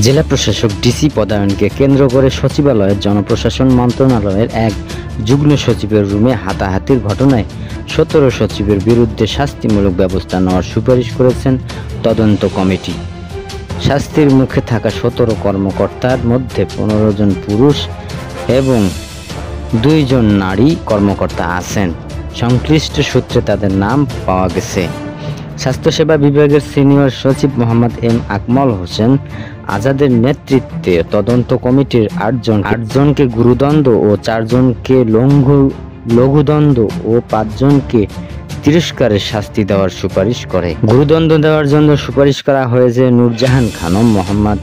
জেলা প্রশাসক ডিসি পদায়নকে কেন্দ্র করে সচিবালয়ের জনপ্রশাসন মন্ত্রণালয়ের এক যুগ্ম সচিবের রুমে হাতাহাতির ঘটনায় ১৭ সচিবের বিরুদ্ধে শাস্তিমূলক ব্যবস্থা নেওয়ার সুপারিশ করেছেন তদন্ত কমিটি। শাস্তির মুখে থাকা ১৭ কর্মকর্তার মধ্যে ১৫ জন পুরুষ এবং ২ জন নারী কর্মকর্তা আছেন। সংশ্লিষ্ট সূত্রে তাদের নাম পাওয়া গেছে। স্বাস্থ্যসেবা বিভাগের সিনিয়র সচিব মোহাম্মদ এম আকমল হোসেন আজাদের নেতৃত্বে তদন্ত কমিটির আটজনকে গুরুদণ্ড ও ৪ জনকে লঘুদণ্ড ও ৫ জনকে তিরস্কারের শাস্তি দেওয়ার সুপারিশ করে। গুরুদণ্ড দেওয়ার জন্য সুপারিশ করা হয়েছে নূরজাহান খানম, মোহাম্মদ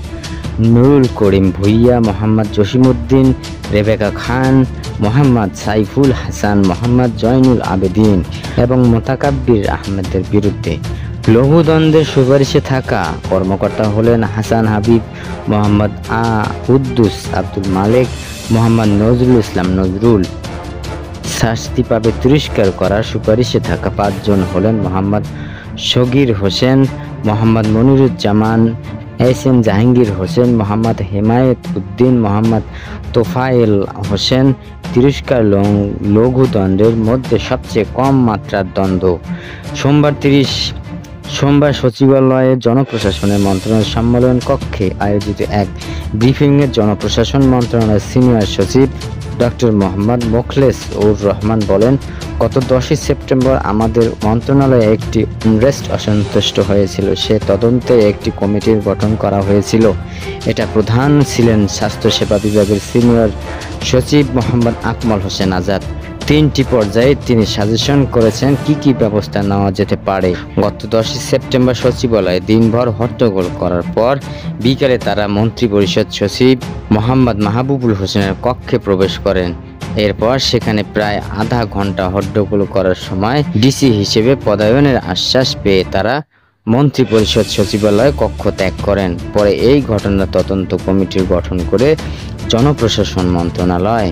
নুরুল করিম ভুইয়া, মোহাম্মদ জসিমউদ্দিন, রেবেকা খান, মোহাম্মদ সাইফুল হাসান, মোহাম্মদ জয়নুল আবেদিন এবং মোতাকাব্বির আহমেদের বিরুদ্ধে। লঘুদণ্ডের সুপারিশে থাকা কর্মকর্তা হলেন হাসান হাবিব, মোহাম্মদ কুদ্দুস আব্দুল মালেক, মোহাম্মদ নজরুল ইসলাম নজরুল। শাস্তি পাবে তিরস্কার করার সুপারিশে থাকা ৫ জন হলেন মোহাম্মদ সগীর হোসেন, মোহাম্মদ মনিরুজ্জামান, এস.এম. জাহাঙ্গীর হোসেন, মোহাম্মদ হেমায়েত উদ্দিন, মোহাম্মদ তোফায়েল হোসেন। তিরস্কার লঘুদণ্ডের মধ্যে সবচেয়ে কম মাত্রার দণ্ড। সোমবার সচিবালয়ে জনপ্রশাসনের মন্ত্রণালয় সম্মেলন কক্ষে আয়োজিত এক ব্রিফিংয়ে জনপ্রশাসন মন্ত্রণালয়ের সিনিয়র সচিব ডক্টর মোহাম্মদ মোখলেস উর রহমান বলেন, গত ১০ সেপ্টেম্বর আমাদের মন্ত্রণালয়ে একটি অসন্তুষ্ট হয়েছিল। সে তদন্তে একটি কমিটির গঠন করা হয়েছিল। এটা প্রধান ছিলেন স্বাস্থ্যসেবা বিভাগের সিনিয়র সচিব মোহাম্মদ আকমল হোসেন আজাদ। ৩টি পর্যায়ে তিনি সাজেশন করেছেন কি ব্যবস্থা নেওয়া যেতে পারে। গত ১০ সেপ্টেম্বর সচিবালয়ে দিনভর হট্টগোল করার পর বিকালে তারা মন্ত্রিপরিষদ সচিব মোহাম্মদ মাহবুবুল হোসেনের কক্ষে প্রবেশ করেন। এরপর সেখানে প্রায় আধা ঘন্টা হট্টগোল করার সময় ডিসি হিসেবে পদায়নের আশ্বাস পেয়ে তারা মন্ত্রিপরিষদ সচিবালয় কক্ষ ত্যাগ করেন। পরে এই ঘটনার তদন্ত কমিটির গঠন করে জনপ্রশাসন মন্ত্রণালয়।